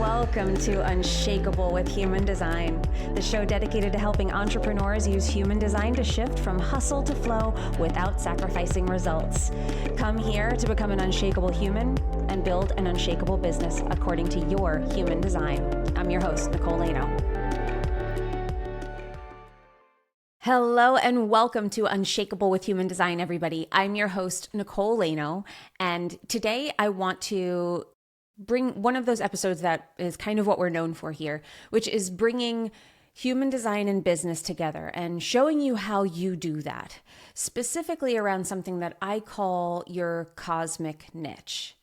Welcome to Unshakable with Human Design, the show dedicated to helping entrepreneurs use human design to shift from hustle to flow without sacrificing results. Come here to become an unshakable human and build an unshakable business according to your human design. I'm your host, Nicole. Hello and welcome to Unshakable with Human Design, everybody. I'm your host, Nicole, and today I want to bring one of those episodes that is kind of what we're known for here, which is bringing human design and business together and showing you how you do that, specifically around something that I call your cosmic niche.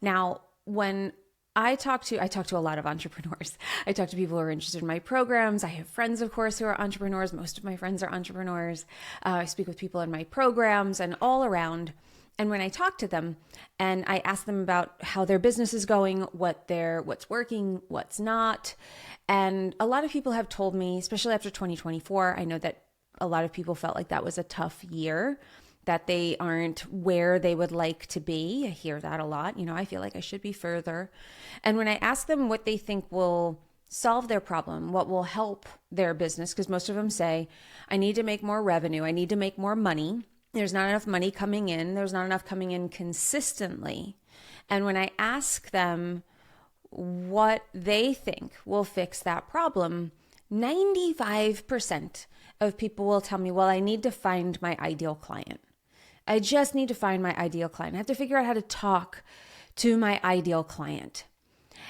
Now, when I talk to a lot of entrepreneurs. I talk to people who are interested in my programs. I have friends, of course, who are entrepreneurs. Most of my friends are entrepreneurs. I speak with people in my programs and all around. And when I talk to them and I ask them about how their business is going, what's working, what's not. And a lot of people have told me, especially after 2024, I know that a lot of people felt like that was a tough year, that they aren't where they would like to be. I hear that a lot. I feel like I should be further. And when I ask them what they think will solve their problem, what will help their business, because most of them say, I need to make more revenue. I need to make more money. There's not enough money coming in. There's not enough coming in consistently. And when I ask them what they think will fix that problem, 95% of people will tell me, well, I need to find my ideal client. I just need to find my ideal client. I have to figure out how to talk to my ideal client.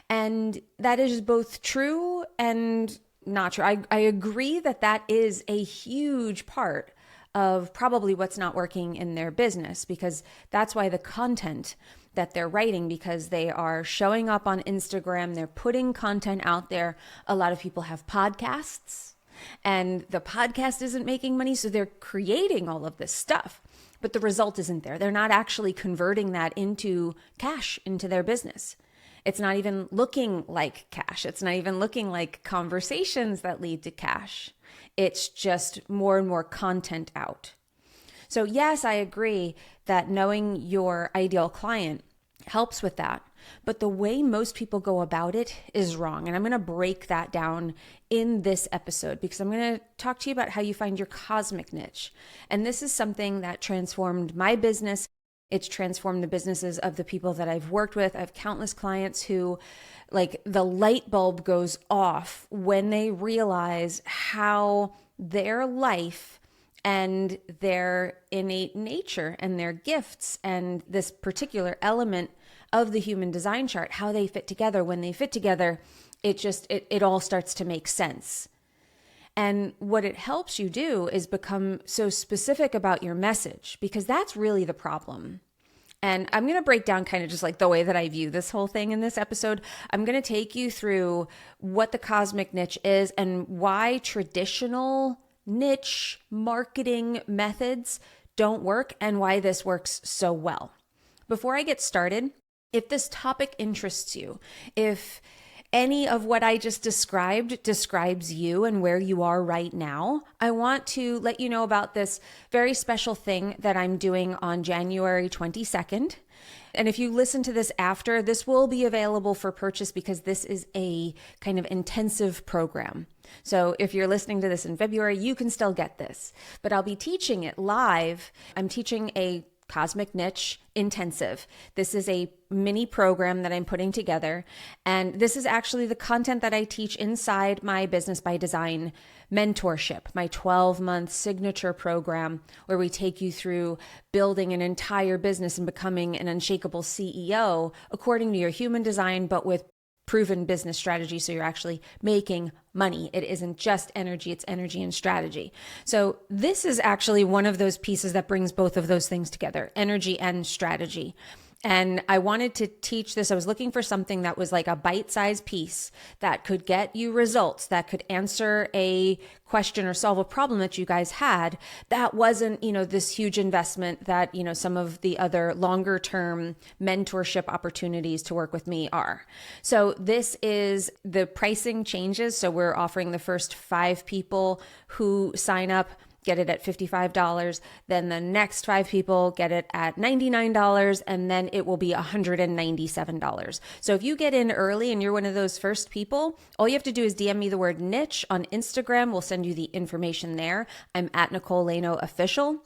And that is both true and not true. I agree that is a huge part of probably what's not working in their business, because that's why the content that they're writing, because they are showing up on Instagram, they're putting content out there. A lot of people have podcasts and the podcast isn't making money, so they're creating all of this stuff, but the result isn't there. They're not actually converting that into cash into their business. It's not even looking like cash. It's not even looking like conversations that lead to cash. It's just more and more content out. So yes, I agree that knowing your ideal client helps with that. But the way most people go about it is wrong. And I'm going to break that down in this episode, because I'm going to talk to you about how you find your cosmic niche. And this is something that transformed my business. It's transformed the businesses of the people that I've worked with. I have countless clients who, like, the light bulb goes off when they realize how their life and their innate nature and their gifts and this particular element of the human design chart, how they fit together. When they fit together, it all starts to make sense. And what it helps you do is become so specific about your message, because that's really the problem. And I'm going to break down kind of just like the way that I view this whole thing in this episode. I'm going to take you through what the cosmic niche is and why traditional niche marketing methods don't work and why this works so well. Before I get started, if this topic interests you, if any of what I just described describes you and where you are right now, I want to let you know about this very special thing that I'm doing on January 22nd. And if you listen to this after, this will be available for purchase, because this is a kind of intensive program. So if you're listening to this in February, you can still get this, but I'll be teaching it live. I'm teaching a Cosmic Niche Intensive. This is a mini program that I'm putting together. And this is actually the content that I teach inside my Business by Design mentorship, my 12-month signature program, where we take you through building an entire business and becoming an unshakable CEO according to your human design, but with proven business strategy. So you're actually making money. It isn't just energy, it's energy and strategy. So this is actually one of those pieces that brings both of those things together, energy and strategy. And I wanted to teach this. I was looking for something that was like a bite-sized piece that could get you results, that could answer a question or solve a problem that you guys had. That wasn't, this huge investment that, some of the other longer term mentorship opportunities to work with me are. So this is the pricing changes. So we're offering the first 5 people who sign up get it at $55. Then the next 5 people get it at $99, and then it will be $197. So if you get in early and you're one of those first people, all you have to do is DM me the word niche on Instagram. We'll send you the information there. I'm at Nicole Lano Official.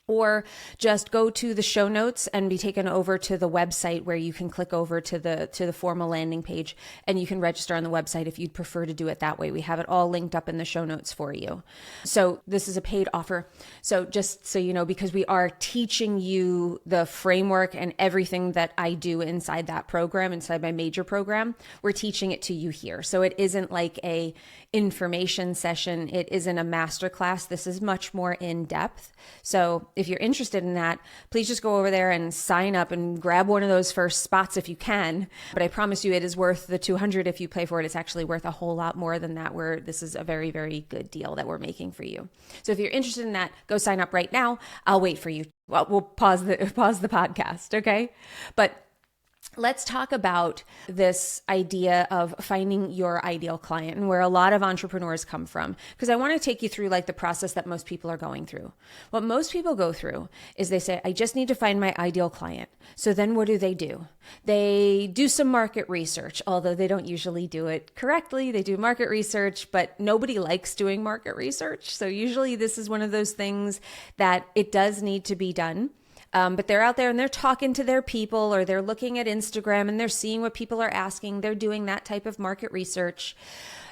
Or just go to the show notes and be taken over to the website where you can click over to the formal landing page, and you can register on the website if you'd prefer to do it that way. We have it all linked up in the show notes for you. So this is a paid offer. So just so you know, because we are teaching you the framework and everything that I do inside that program, inside my major program, we're teaching it to you here. So it isn't like a information session. It isn't a masterclass. This is much more in depth. So if you're interested in that, please just go over there and sign up and grab one of those first spots if you can. But I promise you it is worth the $200 if you pay for it. It's actually worth a whole lot more than that, where this is a very, very good deal that we're making for you. So if you're interested in that, go sign up right now. I'll wait for you. Well, we'll pause the podcast, okay? But let's talk about this idea of finding your ideal client and where a lot of entrepreneurs come from, because I want to take you through like the process that most people are going through. What most people go through is they say, I just need to find my ideal client. So then what do? They do some market research, although they don't usually do it correctly. They do market research, but nobody likes doing market research. So usually this is one of those things that it does need to be done. But they're out there and they're talking to their people, or they're looking at Instagram and they're seeing what people are asking. They're doing that type of market research.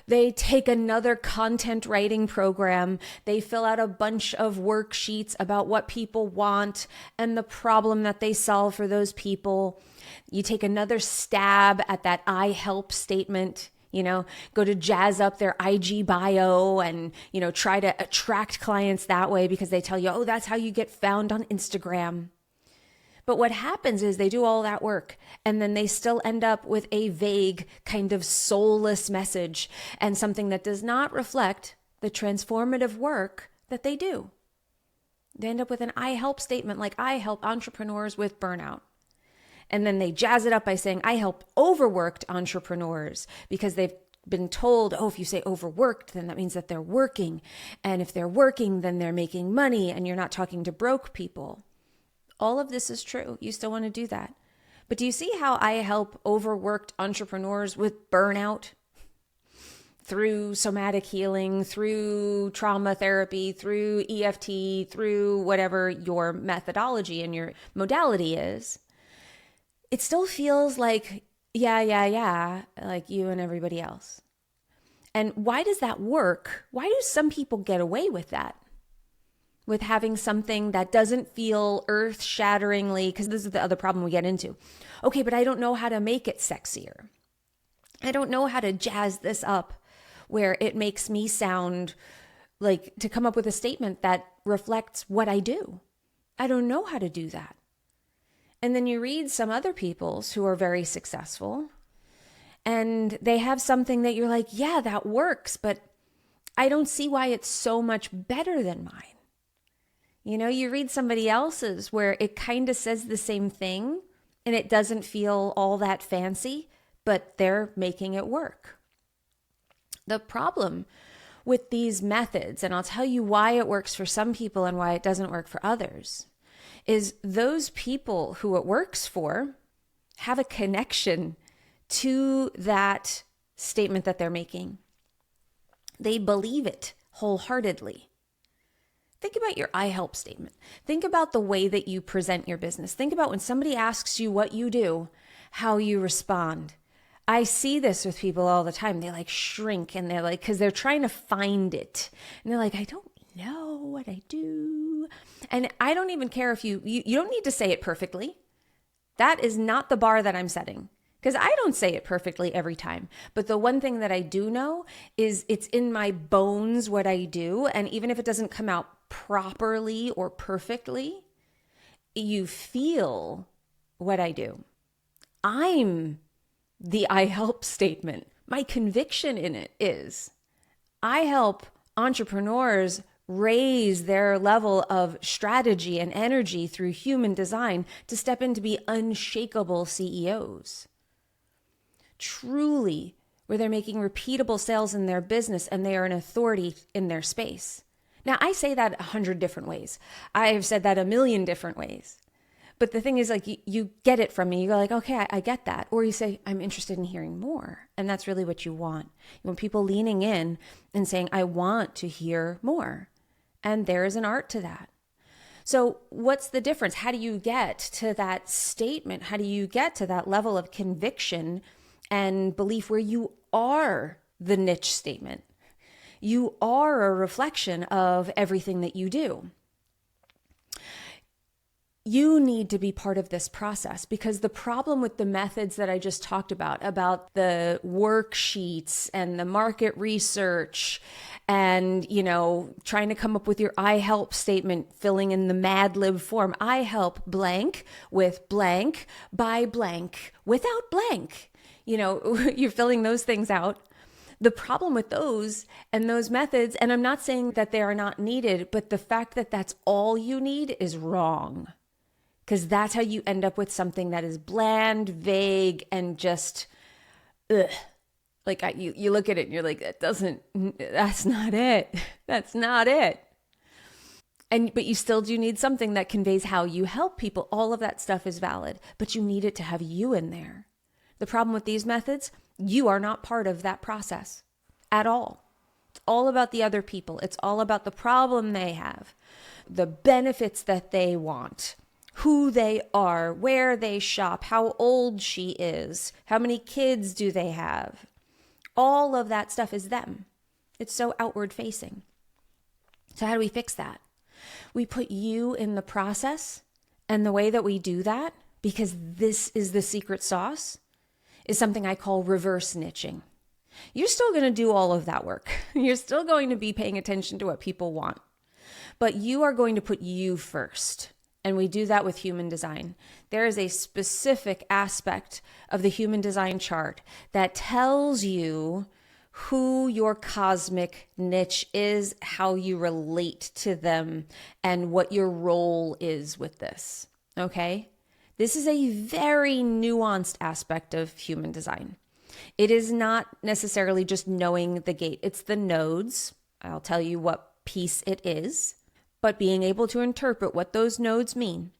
They take another content writing program. They fill out a bunch of worksheets about what people want and the problem that they solve for those people. You take another stab at that I help statement. Go to jazz up their IG bio and, try to attract clients that way because they tell you, oh, that's how you get found on Instagram. But what happens is they do all that work and then they still end up with a vague kind of soulless message and something that does not reflect the transformative work that they do. They end up with an I help statement like, I help entrepreneurs with burnout. And then they jazz it up by saying, I help overworked entrepreneurs, because they've been told, oh, if you say overworked, then that means that they're working. And if they're working, then they're making money, and you're not talking to broke people. All of this is true. You still want to do that. But do you see how I help overworked entrepreneurs with burnout? Through somatic healing, through trauma therapy, through EFT, through whatever your methodology and your modality is. It still feels like, yeah, like you and everybody else. And why does that work? Why do some people get away with that? With having something that doesn't feel earth-shatteringly, because this is the other problem we get into. Okay, but I don't know how to make it sexier. I don't know how to jazz this up where it makes me sound like, to come up with a statement that reflects what I do. I don't know how to do that. And then you read some other people's who are very successful and they have something that you're like, yeah, that works, but I don't see why it's so much better than mine. You read somebody else's where it kind of says the same thing and it doesn't feel all that fancy, but they're making it work. The problem with these methods, and I'll tell you why it works for some people and why it doesn't work for others, is those people who it works for have a connection to that statement that they're making. They believe it wholeheartedly. Think about your I help statement. Think about the way that you present your business. Think about when somebody asks you what you do, how you respond. I see this with people all the time. They shrink and they're because they're trying to find it. And they're like, I don't know what I do. And I don't even care if you don't need to say it perfectly. That is not the bar that I'm setting, because I don't say it perfectly every time. But the one thing that I do know is it's in my bones what I do. And even if it doesn't come out properly or perfectly, you feel what I do. I'm the I help statement. My conviction in it is I help entrepreneurs raise their level of strategy and energy through human design to step in to be unshakable CEOs. Truly, where they're making repeatable sales in their business and they are an authority in their space. Now, I say that 100 different ways. I've said that a million different ways. But the thing is, like, you get it from me. You go like, okay, I get that. Or you say, I'm interested in hearing more. And that's really what you want. You want people leaning in and saying, I want to hear more. And there is an art to that. So what's the difference? How do you get to that statement? How do you get to that level of conviction and belief where you are the niche statement? You are a reflection of everything that you do. You need to be part of this process, because the problem with the methods that I just talked about the worksheets and the market research and, trying to come up with your I help statement, filling in the Mad Lib form, I help blank with blank by blank without blank. You're filling those things out. The problem with those and those methods, and I'm not saying that they are not needed, but the fact that that's all you need is wrong. Because that's how you end up with something that is bland, vague, and just, ugh. Like you look at it and you're like, that's not it. That's not it. But you still do need something that conveys how you help people. All of that stuff is valid, but you need it to have you in there. The problem with these methods, you are not part of that process at all. It's all about the other people. It's all about the problem they have, the benefits that they want, who they are, where they shop, how old she is, how many kids do they have. All of that stuff is them. It's so outward facing. So how do we fix that? We put you in the process, and the way that we do that, because this is the secret sauce, is something I call reverse niching. You're still going to do all of that work. You're still going to be paying attention to what people want, but you are going to put you first. And we do that with human design. There is a specific aspect of the human design chart that tells you who your cosmic niche is, how you relate to them, and what your role is with this. Okay? This is a very nuanced aspect of human design. It is not necessarily just knowing the gate. It's the nodes. I'll tell you what piece it is. But being able to interpret what those nodes mean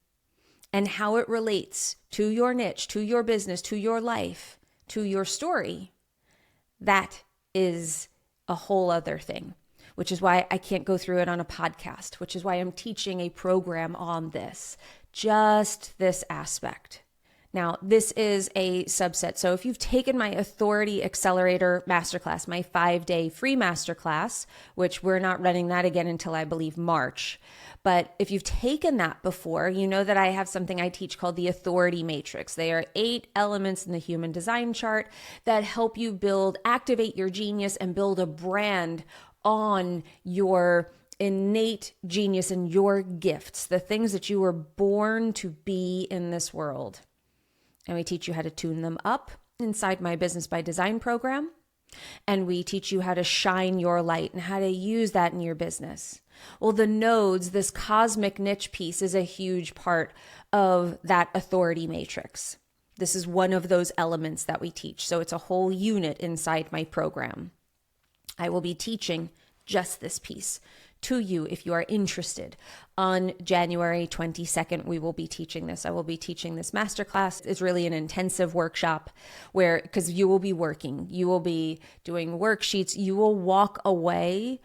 and how it relates to your niche, to your business, to your life, to your story, that is a whole other thing, which is why I can't go through it on a podcast, which is why I'm teaching a program on this, just this aspect. Now, this is a subset. So if you've taken my Authority Accelerator Masterclass, my 5-day free masterclass, which we're not running that again until I believe March. But if you've taken that before, you know that I have something I teach called the Authority Matrix. They are 8 elements in the human design chart that help you activate your genius and build a brand on your innate genius and your gifts, the things that you were born to be in this world. And we teach you how to tune them up inside my Business by Design program. And we teach you how to shine your light and how to use that in your business. Well, the nodes, this cosmic niche piece, is a huge part of that authority matrix. This is one of those elements that we teach. So it's a whole unit inside my program. I will be teaching just this piece to you if you are interested. On January 22nd, we will be teaching this. I will be teaching this masterclass. It's really an intensive workshop because you will be working, you will be doing worksheets, you will walk away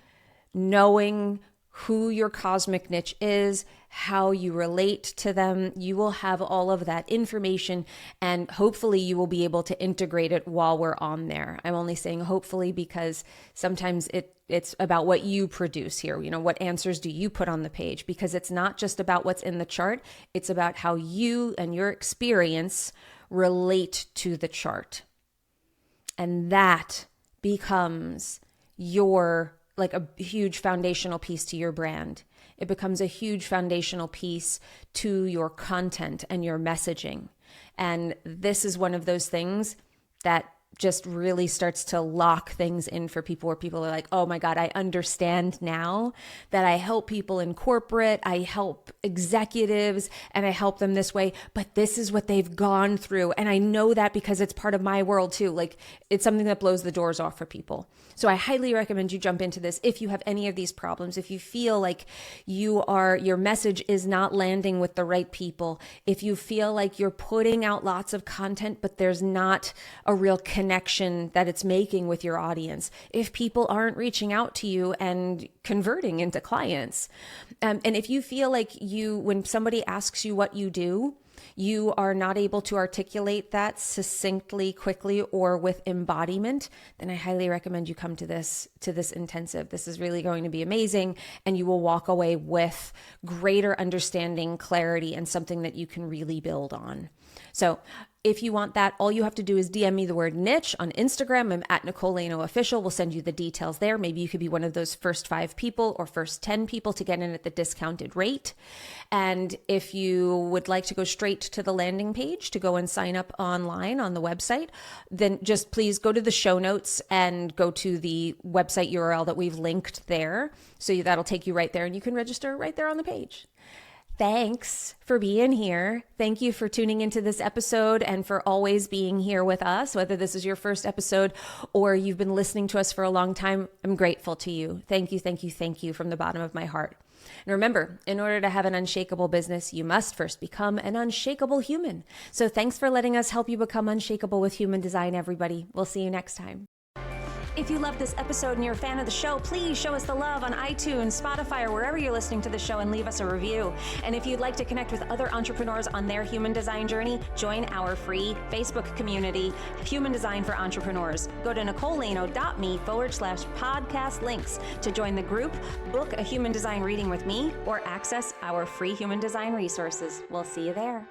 knowing who your cosmic niche is, how you relate to them. You will have all of that information, and hopefully you will be able to integrate it while we're on there. I'm only saying hopefully because sometimes it's about what you produce here. What answers do you put on the page? Because it's not just about what's in the chart. It's about how you and your experience relate to the chart. And that becomes like a huge foundational piece to your brand. It becomes a huge foundational piece to your content and your messaging. And this is one of those things that just really starts to lock things in for people, where people are like, oh my God, I understand now that I help people in corporate, I help executives, and I help them this way, but this is what they've gone through. And I know that because it's part of my world too. Like, it's something that blows the doors off for people. So I highly recommend you jump into this if you have any of these problems. If you feel like your message is not landing with the right people, if you feel like you're putting out lots of content, but there's not a real connection that it's making with your audience, if people aren't reaching out to you and converting into clients, and if you feel like when somebody asks you what you do, you are not able to articulate that succinctly, quickly, or with embodiment, then I highly recommend you come to this intensive. This is really going to be amazing, and you will walk away with greater understanding, clarity, and something that you can really build on. So if you want that, all you have to do is DM me the word niche on Instagram. I'm at Nicole Laino Official. We'll send you the details there. Maybe you could be one of those first 5 people or first 10 people to get in at the discounted rate. And if you would like to go straight to the landing page to go and sign up online on the website, then just please go to the show notes and go to the website URL that we've linked there. So that'll take you right there, and you can register right there on the page. Thanks for being here. Thank you for tuning into this episode and for always being here with us. Whether this is your first episode or you've been listening to us for a long time, I'm grateful to you. Thank you, thank you, thank you from the bottom of my heart. And remember, in order to have an unshakable business, you must first become an unshakable human. So thanks for letting us help you become unshakable with human design, everybody. We'll see you next time. If you love this episode and you're a fan of the show, please show us the love on iTunes, Spotify, or wherever you're listening to the show, and leave us a review. And if you'd like to connect with other entrepreneurs on their human design journey, join our free Facebook community, Human Design for Entrepreneurs. Go to NicoleLaino.me/podcast links to join the group, book a human design reading with me, or access our free human design resources. We'll see you there.